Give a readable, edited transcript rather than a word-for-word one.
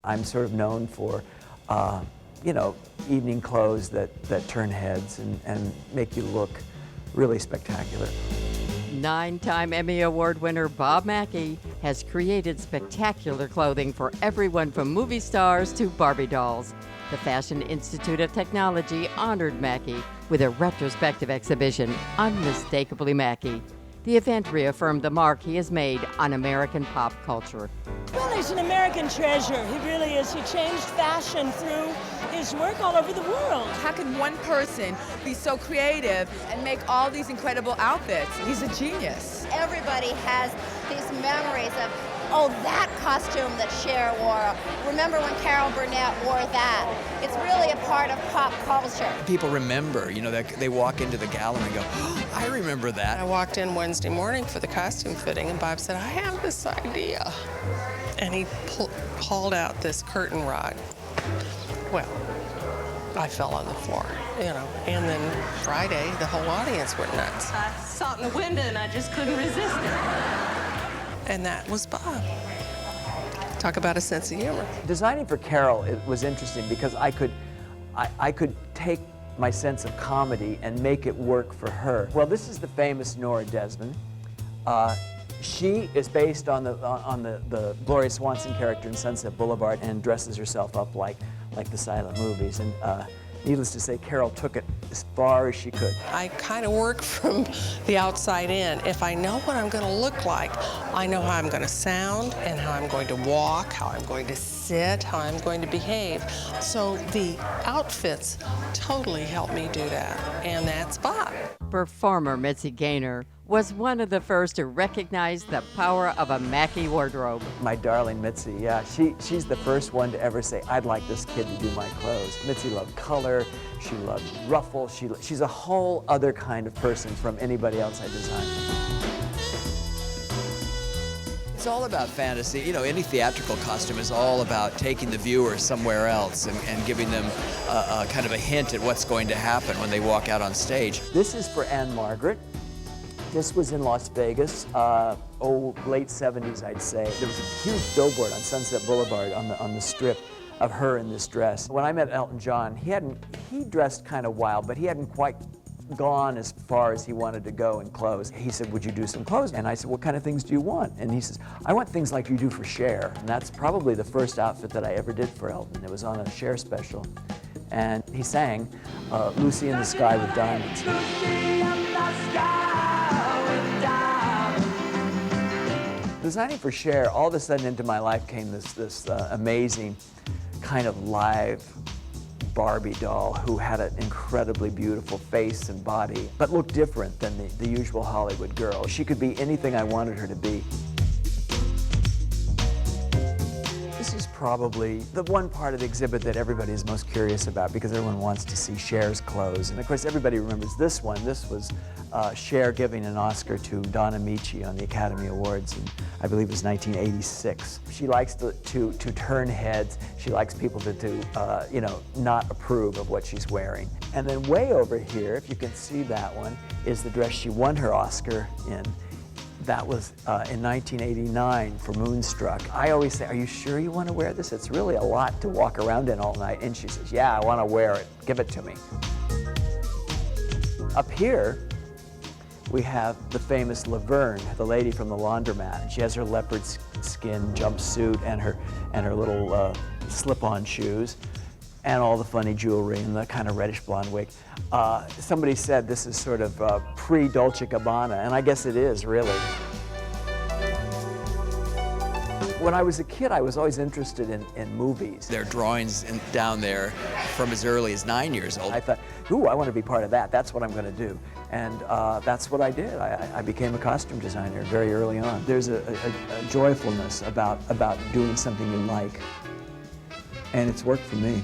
I'm sort of known for, you know, evening clothes that turn heads and make you look really spectacular. 9-time Emmy Award winner Bob Mackie has created spectacular clothing for everyone from movie stars to Barbie dolls. The Fashion Institute of Technology honored Mackie with a retrospective exhibition, Unmistakably Mackie. The event reaffirmed the mark he has made on American pop culture. Well, he's an American treasure. He really is. He changed fashion through his work all over the world. How can one person be so creative and make all these incredible outfits? He's a genius. Everybody has these memories of, oh, that costume that Cher wore. Remember when Carol Burnett wore that? It's really a part of pop culture. People remember, you know, they walk into the gallery and go, oh, I remember that. I walked in Wednesday morning for the costume fitting, and Bob said, I have this idea. And he hauled out this curtain rod. Well, I fell on the floor, you know. And then Friday, the whole audience went nuts. I saw it in the window and I just couldn't resist it. And that was Bob. Talk about a sense of humor. Designing for Carol, it was interesting because I could take my sense of comedy and make it work for her. Well, this is the famous Nora Desmond. She is based on the Gloria Swanson character in Sunset Boulevard and dresses herself up like the silent movies. And needless to say, Carol took it as far as she could. I kind of work from the outside in. If I know what I'm going to look like, I know how I'm going to sound and how I'm going to walk, how I'm going to sit, how I'm going to behave. So the outfits totally help me do that, and that's Bob. Performer Mitzi Gaynor was one of the first to recognize the power of a Mackie wardrobe. My darling Mitzi, yeah, she's the first one to ever say, I'd like this kid to do my clothes. Mitzi loved color, she loved ruffles, she's a whole other kind of person from anybody else I designed. It's all about fantasy. You know, any theatrical costume is all about taking the viewer somewhere else and giving them a kind of a hint at what's going to happen when they walk out on stage. This is for Anne Margaret. This was in Las Vegas, late 70s, I'd say. There was a huge billboard on Sunset Boulevard on the strip of her in this dress. When I met Elton John, he dressed kind of wild, but he hadn't quite gone as far as he wanted to go in clothes. He said, would you do some clothes? And I said, what kind of things do you want? And he says, I want things like you do for Cher. And that's probably the first outfit that I ever did for Elton. It was on a Cher special. And he sang Lucy in the Sky with Diamonds. Designing for Cher, all of a sudden into my life came this amazing kind of live Barbie doll who had an incredibly beautiful face and body, but looked different than the usual Hollywood girl. She could be anything I wanted her to be. This is probably the one part of the exhibit that everybody is most curious about because everyone wants to see Cher's clothes. And of course, everybody remembers this one. This was Cher giving an Oscar to Don Amici on the Academy Awards, and I believe it was 1986. She likes to turn heads. She likes people to you know, not approve of what she's wearing. And then way over here, if you can see that one, is the dress she won her Oscar in. That was in 1989 for Moonstruck. I always say, are you sure you want to wear this? It's really a lot to walk around in all night. And she says, yeah, I want to wear it. Give it to me. Up here, we have the famous Laverne, the lady from the laundromat. And she has her leopard skin jumpsuit and her little slip-on shoes and all the funny jewelry and the kind of reddish blonde wig. Somebody said this is sort of pre-Dolce & Gabbana, and I guess it is, really. When I was a kid, I was always interested in movies. There are drawings down there from as early as 9 years old. I thought, ooh, I want to be part of that. That's what I'm going to do. And that's what I did. I became a costume designer very early on. There's a joyfulness about doing something you like, and it's worked for me.